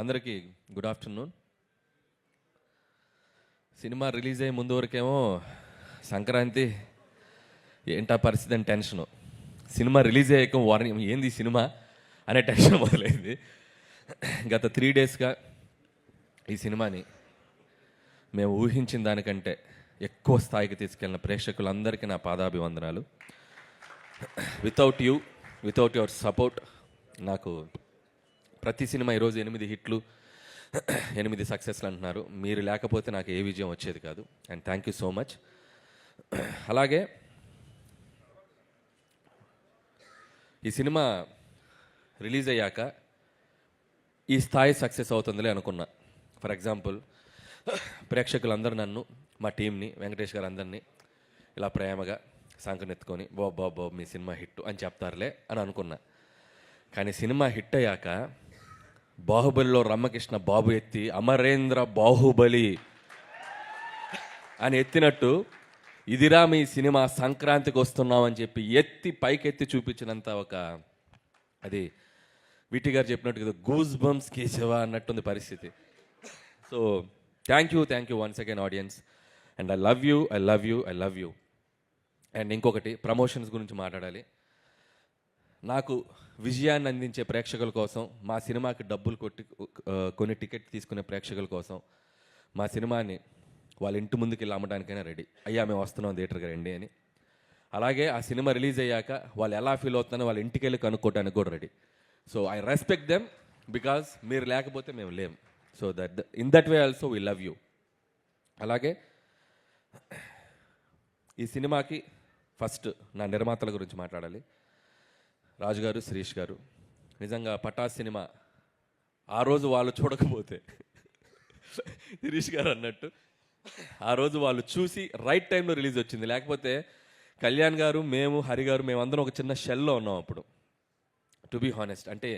అందరికీ good afternoon. Cinema release అయ్యే ముందు వరకేమో సంక్రాంతి ఏంటా పరిస్థితి అని టెన్షను. సినిమా రిలీజ్ అయ్యాక వారం ఏంది సినిమా అనే టెన్షన్ మొదలైంది. గత 3 డేస్గా ఈ సినిమాని మేము ఊహించిన దానికంటే ఎక్కువ స్థాయికి తీసుకెళ్ళిన ప్రేక్షకులందరికీ నా పాదాభివందనాలు. వితౌట్ యువర్ సపోర్ట్ నాకు ప్రతి సినిమా ఈరోజు 8 హిట్లు 8 సక్సెస్లు అంటున్నారు. మీరు లేకపోతే నాకు ఏ విజయం వచ్చేది కాదు. And thank you so much. అలాగే ఈ సినిమా రిలీజ్ అయ్యాక ఈ స్థాయి సక్సెస్ అవుతుందిలే అనుకున్నా. ఫర్ ఎగ్జాంపుల్, ప్రేక్షకులందరూ నన్ను, మా టీంని, వెంకటేష్ గారు అందరినీ ఇలా ప్రేమగా సంకనెత్తుకొని బాబు మీ సినిమా హిట్ అని చెప్తారులే అని అనుకున్నా. కానీ సినిమా హిట్ అయ్యాక బాహుబలిలో రమ్మకృష్ణ బాబు ఎత్తి అమరేంద్ర బాహుబలి అని ఎత్తినట్టు ఇదిరా మీ సినిమా సంక్రాంతికి వస్తున్నామని చెప్పి పైకెత్తి చూపించినంత ఒక అది విటి గారు చెప్పినట్టు గూస్ బంప్స్ కేశవ అన్నట్టుంది పరిస్థితి. So thank you once again audience. And I love you. And ఇంకొకటి, ప్రమోషన్స్ గురించి మాట్లాడాలి. నాకు విజయాన్ని అందించే ప్రేక్షకుల కోసం, మా సినిమాకి డబ్బులు కొన్ని టికెట్ తీసుకునే ప్రేక్షకుల కోసం మా సినిమాని వాళ్ళ ఇంటి ముందుకు వెళ్ళి అమ్మడానికైనా రెడీ. అయ్యా మేము వస్తున్నాం థియేటర్కి రండి అని. అలాగే ఆ సినిమా రిలీజ్ అయ్యాక వాళ్ళు ఎలా ఫీల్ అవుతున్నారో వాళ్ళ ఇంటికి వెళ్ళి కనుక్కోవడానికి కూడా ready. So I respect them because మీరు లేకపోతే మేము లేం. So in that way also we love you. అలాగే ఈ సినిమాకి ఫస్ట్ నా నిర్మాతల గురించి మాట్లాడాలి. రాజు గారు, శిరీష్ గారు. నిజంగా పటాస్ సినిమా ఆ రోజు వాళ్ళు చూడకపోతే శిరీష్ గారు అన్నట్టు ఆ రోజు వాళ్ళు చూసి రైట్ టైంలో రిలీజ్ వచ్చింది. లేకపోతే కళ్యాణ్ గారు, మేము, హరి గారు, మేమందరం ఒక చిన్న షెల్లో ఉన్నాం అప్పుడు. టు బీ హానెస్ట్, అంటే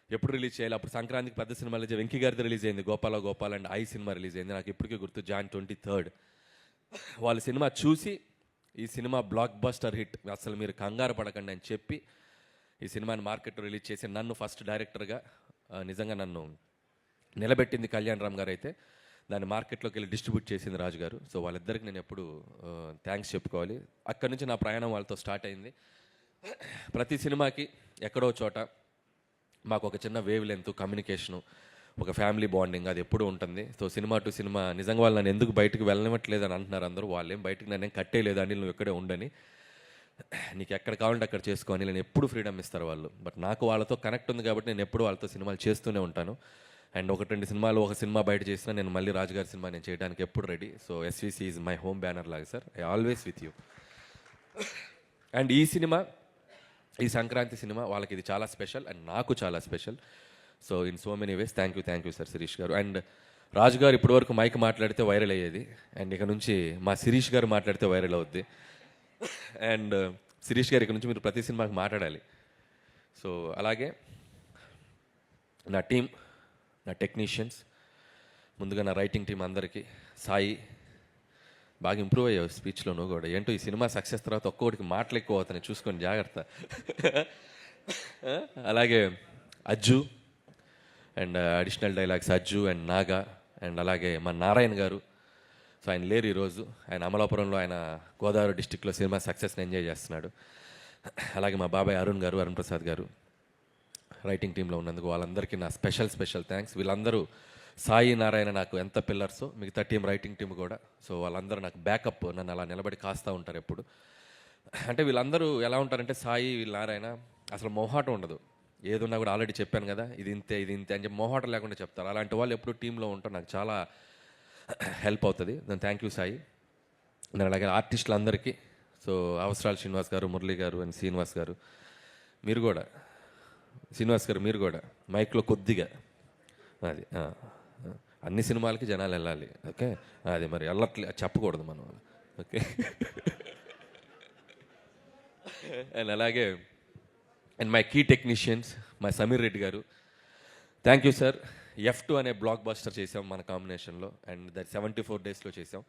ఎప్పుడు రిలీజ్ చేయాలి? అప్పుడు సంక్రాంతికి పెద్ద సినిమా రిలీజ్, వెంకీ గారిది రిలీజ్ అయింది, Gopal and I cinema release అయింది. నాకు ఇప్పటికీ గుర్తు, Jan 23rd. వాళ్ళ సినిమా చూసి ఈ సినిమా బ్లాక్ బస్టర్ హిట్, అసలు మీరు కంగారు పడకండి అని చెప్పి ఈ సినిమాని మార్కెట్లో రిలీజ్ చేసి నన్ను ఫస్ట్ డైరెక్టర్గా నిజంగా నన్ను నిలబెట్టింది కళ్యాణ్ రామ్ గారు. అయితే దాన్ని మార్కెట్లోకి వెళ్ళి డిస్ట్రిబ్యూట్ చేసింది రాజు గారు. సో వాళ్ళిద్దరికి నేను ఎప్పుడు థ్యాంక్స్ చెప్పుకోవాలి. అక్కడి నుంచి నా ప్రయాణం వాళ్ళతో స్టార్ట్ అయింది. ప్రతి సినిమాకి ఎక్కడో చోట మాకు ఒక చిన్న వేవ్ లెంత్, కమ్యూనికేషను, ఒక ఫ్యామిలీ బాండింగ్ అది ఎప్పుడూ ఉంటుంది. సో సినిమా టు సినిమా నిజంగా వాళ్ళు నన్ను ఎందుకు బయటకు వెళ్ళనివ్వట్లేదు అని అంటున్నారు అందరూ. వాళ్ళేం బయటకు నన్ను కట్టేయలేదు అని, నువ్వు ఎక్కడే ఉండని, నీకు ఎక్కడ కావాలంటే అక్కడ చేసుకోని నేను ఎప్పుడు ఫ్రీడమ్ ఇస్తారు వాళ్ళు. బట్ నాకు వాళ్ళతో కనెక్ట్ ఉంది కాబట్టి నేను ఎప్పుడు వాళ్ళతో సినిమాలు చేస్తూనే ఉంటాను. అండ్ 1-2 సినిమాలు, ఒక సినిమా బయట చేసినా నేను మళ్ళీ రాజుగారి సినిమా నేను చేయడానికి ఎప్పుడు ready. So SVC is my home banner లాగా sir, I always with you. And ఈ సినిమా, ఈ సంక్రాంతి సినిమా వాళ్ళకి ఇది చాలా స్పెషల్ అండ్ నాకు చాలా special. So in so many ways thank you sir Sirish గారు. అండ్ రాజు గారు ఇప్పటివరకు మైక్ మాట్లాడితే వైరల్ అయ్యేది, అండ్ ఇక నుంచి మా శిరీష్ గారు మాట్లాడితే వైరల్ అవుద్ది. అండ్ శిరీష్ గారు ఇక నుంచి మీరు ప్రతి సినిమాకి మాట్లాడాలి. సో అలాగే నా టీం, నా టెక్నీషియన్స్, ముందుగా నా రైటింగ్ టీం అందరికీ. సాయి, బాగా ఇంప్రూవ్ అయ్యావు స్పీచ్లో నువ్వు కూడా. ఏంటో ఈ సినిమా సక్సెస్ తర్వాత ఒక్కొక్కటికి మాటలు ఎక్కువ అవుతాయి, చూసుకొని జాగ్రత్త. అలాగే Ajju and additional dialogues Ajju and Naga. And అలాగే మా నారాయణ గారు. సో ఆయన లేరు ఈరోజు, ఆయన అమలాపురంలో, ఆయన గోదావరి డిస్టిక్లో సినిమా సక్సెస్ని ఎంజాయ్ చేస్తున్నాడు. అలాగే మా బాబాయ్ అరుణ్ గారు, అరుణ్ ప్రసాద్ గారు రైటింగ్ టీంలో ఉన్నందుకు వాళ్ళందరికీ నా స్పెషల్ థ్యాంక్స్. వీళ్ళందరూ, సాయి, నారాయణ నాకు ఎంత పిల్లర్సో మిగతా టీం, రైటింగ్ టీం కూడా. సో వాళ్ళందరూ నాకు బ్యాకప్, నన్ను అలా నిలబడి కాస్తూ ఉంటారు ఎప్పుడు. అంటే వీళ్ళందరూ ఎలా ఉంటారంటే, సాయి, నారాయణ అసలు మొహాటం ఉండదు. ఏదున్నా కూడా ఆల్రెడీ చెప్పాను కదా, ఇది ఇంతే అని చెప్పి మొహాటం లేకుండా చెప్తారు. అలాంటి వాళ్ళు ఎప్పుడు టీంలో ఉంటారు, నాకు చాలా హెల్ప్ అవుతుంది. నేను థ్యాంక్ యూ సాయి. నేను అలాగే ఆర్టిస్టులందరికీ, సో అవసరాలు శ్రీనివాస్ గారు, మురళి గారు అండ్ శ్రీనివాస్ గారు, మీరు కూడా, శ్రీనివాస్ గారు మీరు కూడా మైక్లో కొద్దిగా అది అన్ని సినిమాలకి జనాలు వెళ్ళాలి, ఓకే? అది మరి వెళ్ళట్లే చెప్పకూడదు మనం, ఓకే? అండ్ అలాగే and my key technicians, my Sameer Reddy గారు, థ్యాంక్ యూ సార్. F2 అనే బ్లాక్ బస్టర్ చేసాం మన కాంబినేషన్లో, అండ్ దట్ 74 డేస్లో చేసాం.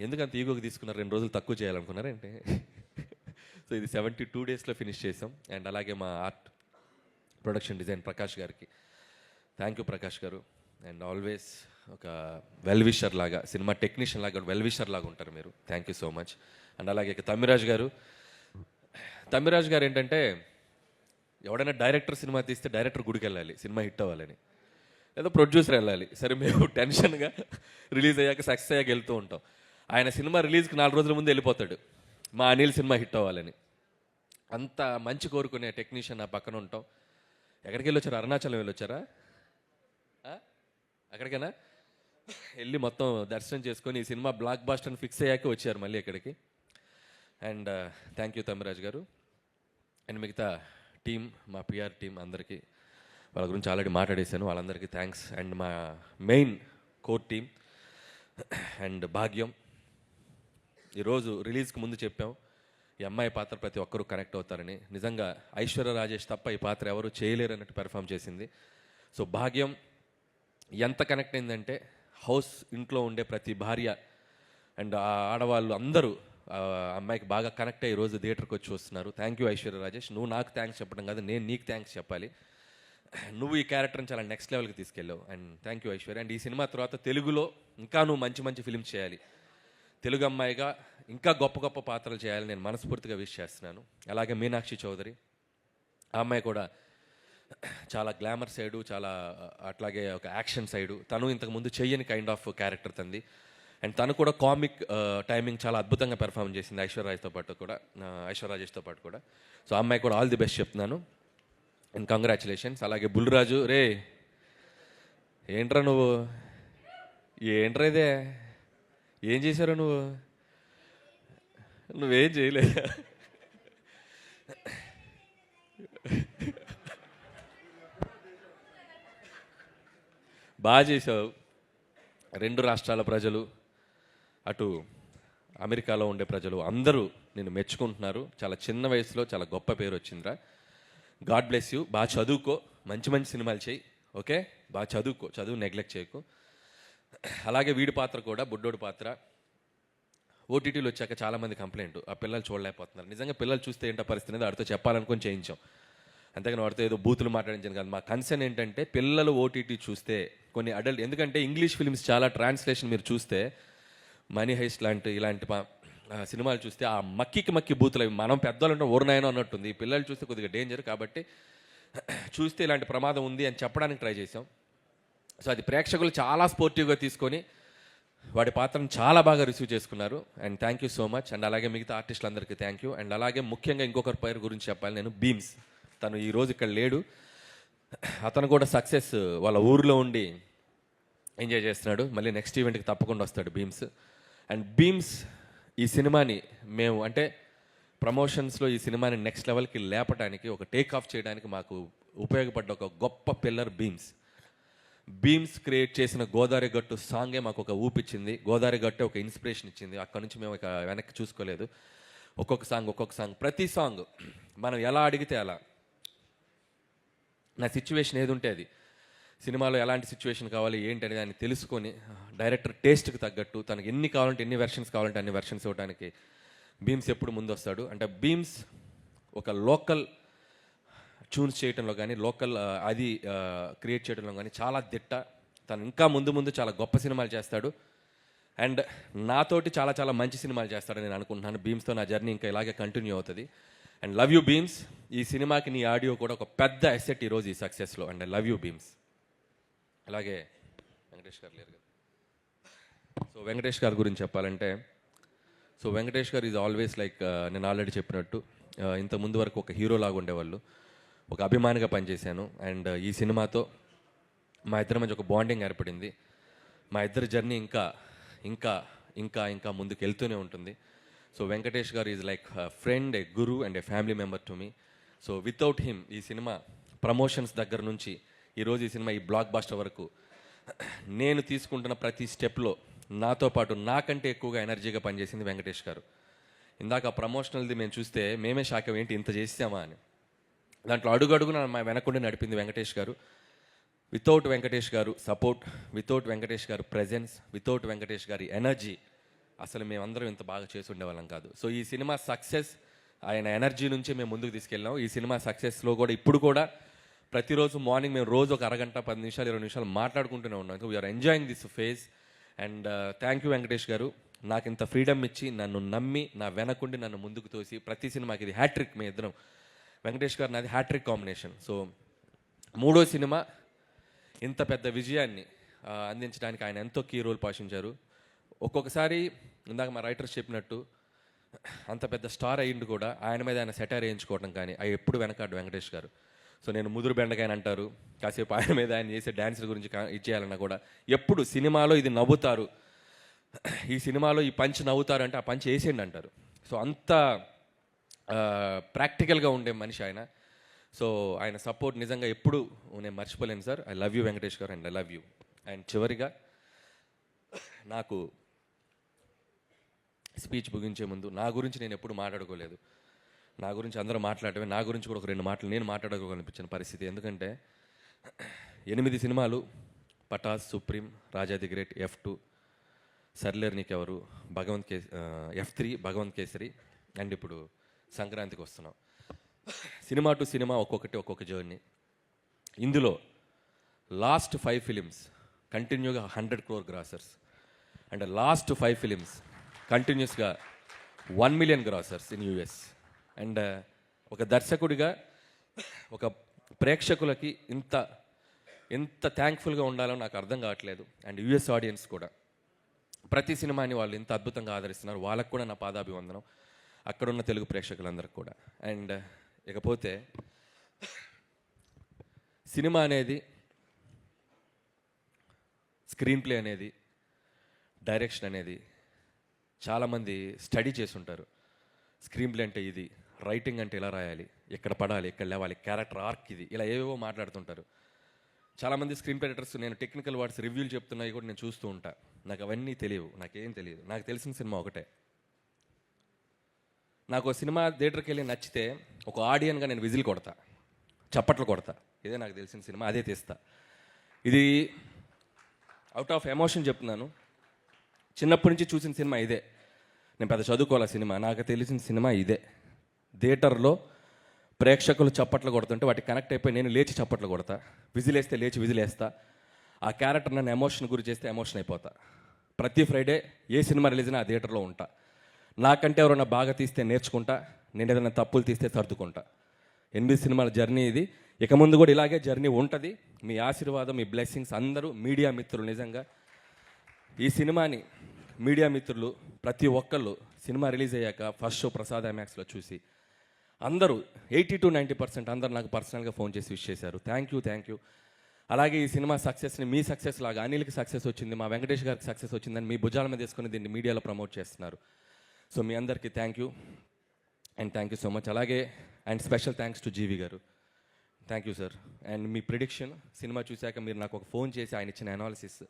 ఎందుకంత ఈగోకి తీసుకున్నారు, 2 రోజులు తక్కువ చేయాలనుకున్నారంటే. సో ఇది 72 డేస్లో ఫినిష్ చేసాం. అండ్ అలాగే మా ఆర్ట్ ప్రొడక్షన్ డిజైన్ ప్రకాష్ గారికి, థ్యాంక్ యూ ప్రకాష్ గారు. అండ్ ఆల్వేస్ ఒక వెల్ విషర్ లాగా, సినిమా టెక్నీషియన్ లాగా వెల్ విషర్ లాగా ఉంటారు మీరు. Thank you so much. And అలాగే ఇక తమ్మిరాజ్ గారు. తమ్మిరాజ్ గారు ఏంటంటే, ఎవడైనా డైరెక్టర్ సినిమా తీస్తే డైరెక్టర్ గుడికి వెళ్ళాలి సినిమా హిట్ అవ్వాలని, ఏదో ప్రొడ్యూసర్ వెళ్ళాలి. సరే, మేము టెన్షన్గా రిలీజ్ అయ్యాక సక్సెస్ అయ్యాక వెళ్తూ ఉంటాం. ఆయన సినిమా రిలీజ్కి 4 రోజుల ముందు వెళ్ళిపోతాడు, మా అనిల్ సినిమా హిట్ అవ్వాలని. అంత మంచి కోరుకునే టెక్నీషియన్ నా పక్కన ఉంటాం. ఎక్కడికి వెళ్ళొచ్చారు? అరుణాచలం వెళ్ళొచ్చారా? అక్కడికైనా వెళ్ళి మొత్తం దర్శనం చేసుకొని ఈ సినిమా బ్లాక్ బాస్టర్ ఫిక్స్ అయ్యాక వచ్చారు మళ్ళీ ఇక్కడికి. అండ్ థ్యాంక్ యూ తమ్మిరాజ్ గారు. అండ్ మిగతా టీం, మా పిఆర్ టీం అందరికీ, వాళ్ళ గురించి ఆల్రెడీ మాట్లాడేశాను, వాళ్ళందరికీ థ్యాంక్స్. అండ్ మా మెయిన్ కోర్ టీం అండ్ భాగ్యం. ఈరోజు రిలీజ్కి ముందు చెప్పాం, ఈ అమ్మాయి పాత్ర ప్రతి ఒక్కరూ కనెక్ట్ అవుతారని. నిజంగా ఐశ్వర్య రాజేష్ తప్ప ఈ పాత్ర ఎవరు చేయలేరు అన్నట్టు పెర్ఫామ్ చేసింది. సో భాగ్యం ఎంత కనెక్ట్ అయిందంటే, హౌస్ ఇంట్లో ఉండే ప్రతి భార్య అండ్ ఆడవాళ్ళు అందరూ అమ్మాయికి బాగా కనెక్ట్ అయ్యి ఈరోజు థియేటర్కి వచ్చి వస్తున్నారు. Thank you Aishwarya Rajesh. నువ్వు నాకు థ్యాంక్స్ చెప్పడం కాదు, నేను నీకు థ్యాంక్స్ చెప్పాలి. నువ్వు ఈ క్యారెక్టర్ని చాలా నెక్స్ట్ లెవెల్కి తీసుకెళ్ళావు. And thank you Aishwarya. And ఈ సినిమా తర్వాత తెలుగులో ఇంకా నువ్వు మంచి మంచి ఫిల్మ్స్ చేయాలి, తెలుగు అమ్మాయిగా ఇంకా గొప్ప గొప్ప పాత్రలు చేయాలని నేను మనస్ఫూర్తిగా విష్ చేస్తున్నాను. అలాగే మీనాక్షి చౌదరి, ఆ అమ్మాయి కూడా చాలా గ్లామర్ సైడు, చాలా అట్లాగే ఒక యాక్షన్ సైడు. తను ఇంతకుముందు చెయ్యని కైండ్ ఆఫ్ క్యారెక్టర్ తంది. అండ్ తను కూడా కామిక్ టైమింగ్ చాలా అద్భుతంగా పెర్ఫామ్ చేసింది ఐశ్వర్యరాజ్తో పాటు కూడా, ఐశ్వర్యరాజేష్తో పాటు కూడా. సో ఆ అమ్మాయి కూడా ఆల్ ది బెస్ట్ చెప్తున్నాను అండ్ కంగ్రాచులేషన్స్. అలాగే బుల్లిరాజు, రే ఏంట్రా నువ్వు, ఏంట్రా ఇదే, ఏం చేశారు నువ్వు? నువ్వేం చేయలే. బాగా చేసావు. 2 రాష్ట్రాల ప్రజలు, అటు అమెరికాలో ఉండే ప్రజలు అందరూ నేను మెచ్చుకుంటున్నారు. చాలా చిన్న వయసులో చాలా గొప్ప పేరు వచ్చిందిరా. God bless you. బాగా చదువుకో, మంచి మంచి సినిమాలు చేయి, ఓకే? బాగా చదువుకో, చదువు నెగ్లెక్ట్ చేయకు. అలాగే వీడి పాత్ర కూడా, బుడ్డోడి పాత్ర ఓటీటీలో వచ్చాక చాలామంది కంప్లైంట్, ఆ పిల్లలు చూడలేకపోతున్నారు. నిజంగా పిల్లలు చూస్తే ఏంటో పరిస్థితి అనేది వాడితో చెప్పాలనుకొని చేయించాం, అంతేగాని వాడితో ఏదో బూతులు మాట్లాడించాను కాదు. మా కన్సర్న్ ఏంటంటే, పిల్లలు ఓటీటీ చూస్తే కొన్ని అడల్ట్, ఎందుకంటే ఇంగ్లీష్ ఫిల్మ్స్ చాలా ట్రాన్స్లేషన్ మీరు చూస్తే, మనీ హైస్ట్ ఇలాంటి సినిమాలు చూస్తే ఆ మక్కి బూతులు అవి మనం పెద్దవాళ్ళు ఉంటాం ఓర్నాయనో అన్నట్టుంది. ఈ పిల్లలు చూస్తే కొద్దిగా డేంజర్, కాబట్టి చూస్తే ఇలాంటి ప్రమాదం ఉంది అని చెప్పడానికి ట్రై చేసాం. సో అది ప్రేక్షకులు చాలా స్పోర్టివ్గా తీసుకొని వాడి పాత్రను చాలా బాగా రిసీవ్ చేసుకున్నారు. And thank you so much. And అలాగే మిగతా ఆర్టిస్టులందరికీ థ్యాంక్ యూ. అండ్ అలాగే ముఖ్యంగా ఇంకొకరి పేరు గురించి చెప్పాలి నేను, బీమ్స్. తను ఈరోజు ఇక్కడ లేడు, అతను కూడా సక్సెస్ వాళ్ళ ఊరిలో ఉండి ఎంజాయ్ చేస్తున్నాడు. మళ్ళీ నెక్స్ట్ ఈవెంట్కి తప్పకుండా వస్తాడు బీమ్స్. అండ్ బీమ్స్ ఈ సినిమాని మేము అంటే ప్రమోషన్స్లో ఈ సినిమాని నెక్స్ట్ లెవెల్కి లేపడానికి, ఒక టేక్ ఆఫ్ చేయడానికి మాకు ఉపయోగపడ్డ ఒక గొప్ప పిల్లర్ బీమ్స్. బీమ్స్ క్రియేట్ చేసిన గోదావరి గట్టు సాంగే మాకు ఒక ఊపిచ్చింది. గోదావరి గట్టే ఒక ఇన్స్పిరేషన్ ఇచ్చింది. అక్కడ నుంచి మేము ఇక వెనక్కి చూసుకోలేదు. ఒక్కొక్క సాంగ్, ప్రతి సాంగ్ మనం ఎలా అడిగితే అలా, నా సిచ్యువేషన్ ఏది ఉంటే అది, సినిమాలో ఎలాంటి సిచ్యువేషన్ కావాలి ఏంటి అనేది దాన్ని తెలుసుకొని డైరెక్టర్ టేస్ట్కి తగ్గట్టు తనకి ఎన్ని కావాలంటే, ఎన్ని వెర్షన్స్ కావాలంటే అన్ని వెర్షన్స్ ఇవ్వడానికి బీమ్స్ ఎప్పుడు ముందు వస్తాడు. అంటే బీమ్స్ ఒక లోకల్ ట్యూన్స్ చేయడంలో కానీ, లోకల్ అది క్రియేట్ చేయడంలో కానీ చాలా దిట్ట. తను ఇంకా ముందు చాలా గొప్ప సినిమాలు చేస్తాడు. అండ్ నాతోటి చాలా మంచి సినిమాలు చేస్తాడని నేను అనుకుంటున్నాను. బీమ్స్తో నా జర్నీ ఇంకా ఇలాగే కంటిన్యూ అవుతుంది. And love you Bheems. ఈ సినిమాకి నీ ఆడియో కూడా ఒక పెద్ద అసెట్ ఈరోజు ఈ సక్సెస్లో. And love you Bheems. అలాగే వెంకటేష్ గారు లేరు కదా. సో వెంకటేష్ గారి గురించి చెప్పాలంటే, సో వెంకటేష్ గారు ఈజ్ ఆల్వేస్ లైక్, నేను ఆల్రెడీ చెప్పినట్టు ఇంత ముందు వరకు ఒక హీరో లాగా ఉండేవాళ్ళు, ఒక అభిమానిగా పనిచేశాను. అండ్ ఈ సినిమాతో మా ఇద్దరి మధ్య ఒక బాండింగ్ ఏర్పడింది. మా ఇద్దరి జర్నీ ఇంకా ముందుకు వెళ్తూనే ఉంటుంది. సో వెంకటేష్ గారు is like friend, A Guru and A family member to me. So without him ఈ సినిమా ప్రమోషన్స్ దగ్గర నుంచి ఈరోజు ఈ సినిమా ఈ బ్లాక్ బాస్టర్ వరకు నేను తీసుకుంటున్న ప్రతి స్టెప్లో నాతో పాటు నాకంటే ఎక్కువగా ఎనర్జీగా పనిచేసింది వెంకటేష్ గారు. ఇందాక ప్రమోషనల్ది మేము చూస్తే మేమే షాక్, ఏంటి ఇంత చేసామా అని. దాంట్లో అడుగడుగున మా వెనకుండి నడిపింది వెంకటేష్ గారు. వితౌట్ వెంకటేష్ గారు సపోర్ట్, వితౌట్ వెంకటేష్ గారు ప్రెజెన్స్, వితౌట్ వెంకటేష్ గారి ఎనర్జీ అసలు మేమందరం ఇంత బాగా చేసి ఉండేవాళ్ళం కాదు. సో ఈ సినిమా సక్సెస్ ఆయన ఎనర్జీ నుంచి మేము ముందుకు తీసుకెళ్ళాం. ఈ సినిమా సక్సెస్లో కూడా ఇప్పుడు కూడా ప్రతిరోజు మార్నింగ్ మేము రోజు ఒక అరగంట 10 నిమిషాలు 20 నిమిషాలు మాట్లాడుకుంటూనే ఉన్నాం. We are enjoying this phase. And thank you Venkatesh గారు, నాకు ఇంత ఫ్రీడమ్ ఇచ్చి నన్ను నమ్మి నా వెనకుండి నన్ను ముందుకు తోసి ప్రతి సినిమాకి ఇది హ్యాట్రిక్. మీ ఇద్దరం వెంకటేష్ గారు నాది హ్యాట్రిక్ కాంబినేషన్. సో 3వ సినిమా ఇంత పెద్ద విజయాన్ని అందించడానికి ఆయన ఎంతో కీ రోల్ పోషించారు. ఒక్కొక్కసారి ఇందాక మా రైటర్స్ చెప్పినట్టు అంత పెద్ద స్టార్ అయ్యిండు కూడా ఆయన మీద ఆయన సెటైర్ వేయించుకోవడం కానీ అవి ఎప్పుడు వెనకాడు వెంకటేష్ గారు. సో నేను ముదురు బెండకాయని అంటారు, కాసేపు ఆయన మీద ఆయన చేసే డ్యాన్సుల గురించి ఇచ్చేయాలన్నా కూడా ఎప్పుడు సినిమాలో ఇది నవ్వుతారు, ఈ సినిమాలో ఈ పంచ్ నవ్వుతారు అంటే ఆ పంచ్ వేసేయండి అంటారు. సో అంత ప్రాక్టికల్గా ఉండే మనిషి ఆయన. సో ఆయన సపోర్ట్ నిజంగా ఎప్పుడు నేను మర్చిపోలేను sir. I love you Venkatesh garu and I love you. And చివరిగా నాకు స్పీచ్ ముగించే ముందు నా గురించి నేను ఎప్పుడు మాట్లాడుకోలేదు. నా గురించి అందరూ మాట్లాడటమే, నా గురించి కూడా ఒక 2 మాటలు నేను మాట్లాడుకోవాలనిపించిన పరిస్థితి. ఎందుకంటే 8 సినిమాలు, Pataas, supreme, Raja the great, F2, Sarileru Neekevvaru, F3, Bhagavanth Kesari, and ఇప్పుడు సంక్రాంతికి వస్తున్నాం. సినిమా టు సినిమా ఒక్కొక్క జర్నీ. ఇందులో లాస్ట్ 5 ఫిలిమ్స్ కంటిన్యూగా 100 crore grossers, and last 5 films కంటిన్యూస్గా 1 million grossers in US. And ఒక దర్శకుడిగా ఒక ప్రేక్షకులకి ఎంత థ్యాంక్ఫుల్గా ఉండాలో నాకు అర్థం కావట్లేదు. అండ్ US ఆడియన్స్ కూడా ప్రతి సినిమాని వాళ్ళు ఇంత అద్భుతంగా ఆదరిస్తున్నారు. వాళ్ళకు కూడా నా పాదాభివందనం, అక్కడున్న తెలుగు ప్రేక్షకులందరికీ కూడా. అండ్ ఇకపోతే సినిమా అనేది, స్క్రీన్ ప్లే అనేది, డైరెక్షన్ అనేది చాలామంది స్టడీ చేసి ఉంటారు. స్క్రీన్ ప్లే అంటే ఇది, రైటింగ్ అంటే ఇలా రాయాలి, ఎక్కడ పడాలి, ఎక్కడ లేవాలి, క్యారెక్టర్ ఆర్క్ ఇది, ఇలా ఏవేవో మాట్లాడుతుంటారు. చాలామంది స్క్రీన్ ప్లే రైటర్స్ నేను టెక్నికల్ వర్డ్స్ రివ్యూలు చెప్తున్నాయి కూడా నేను చూస్తూ ఉంటా. నాకు అవన్నీ తెలియవు, నాకేం తెలియదు. నాకు తెలిసిన సినిమా ఒకటే. నాకు సినిమా థియేటర్కి వెళ్ళి నచ్చితే ఒక ఆడియన్గా నేను విజిల్ కొడతా, చప్పట్లు కొడతా. ఇదే నాకు తెలిసిన సినిమా, అదే తీస్తా. ఇది అవుట్ ఆఫ్ ఎమోషన్ చెప్తున్నాను. చిన్నప్పటి నుంచి చూసిన సినిమా ఇదే. నేను పెద్ద చదువుకోవాలి సినిమా, నాకు తెలిసిన సినిమా ఇదే. థియేటర్లో ప్రేక్షకులు చప్పట్లు కొడుతుంటే వాటికి కనెక్ట్ అయిపోయి నేను లేచి చప్పట్లు కొడతా, విజిలేస్తే లేచి విజిలేస్తా. ఆ క్యారెక్టర్ నన్ను ఎమోషన్ గురి చేస్తే ఎమోషన్ అయిపోతా. ప్రతి ఫ్రైడే ఏ సినిమా రిలీజ్ అయినా ఆ థియేటర్లో ఉంటా. నాకంటే ఎవరైనా బాగా తీస్తే నేర్చుకుంటా, నేను ఏదైనా తప్పులు తీస్తే సర్దుకుంటా. 8 సినిమాల జర్నీ ఇది. ఇక ముందు కూడా ఇలాగే జర్నీ ఉంటుంది. మీ ఆశీర్వాదం, మీ బ్లెస్సింగ్స్ అందరూ మీడియా మిత్రులు, నిజంగా ఈ సినిమాని మీడియా మిత్రులు ప్రతి ఒక్కళ్ళు సినిమా రిలీజ్ అయ్యాక ఫస్ట్ షో ప్రసాద్ IMAXలో చూసి అందరూ 80 to 90% అందరూ నాకు పర్సనల్గా ఫోన్ చేసి విష్ చేశారు. Thank you. అలాగే ఈ సినిమా సక్సెస్ని మీ సక్సెస్ లాగా అనిల్కి సక్సెస్ వచ్చింది, మా వెంకటేష్ గారికి సక్సెస్ వచ్చిందని మీ భుజాల మీద తీసుకుని దీన్ని మీడియాలో ప్రమోట్ చేస్తున్నారు. సో మీ అందరికీ థ్యాంక్ యూ సో మచ్. అలాగే and special thanks to GV garu. Thank you sir. And మీ ప్రిడిక్షన్ సినిమా చూశాక మీరు నాకు ఒక ఫోన్ చేసి ఆయన ఇచ్చిన analysis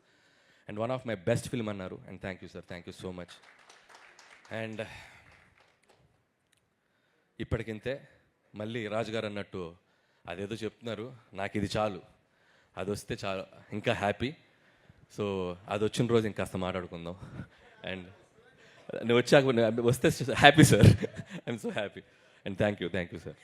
and one of my best film అన్నారు. And thank you sir, thank you so much. And ఇప్పటికింతే. మళ్ళీ రాజుగారు అన్నట్టు అదేదో చెప్తున్నారు, నాకు ఇది చాలు, అది వస్తే చాలు, ఇంకా హ్యాపీ. సో అది వచ్చిన రోజు ఇంకాస్త మాట్లాడుకుందాం. అండ్ నేను వచ్చాక వస్తే happy sir, I'm so happy. And thank you sir.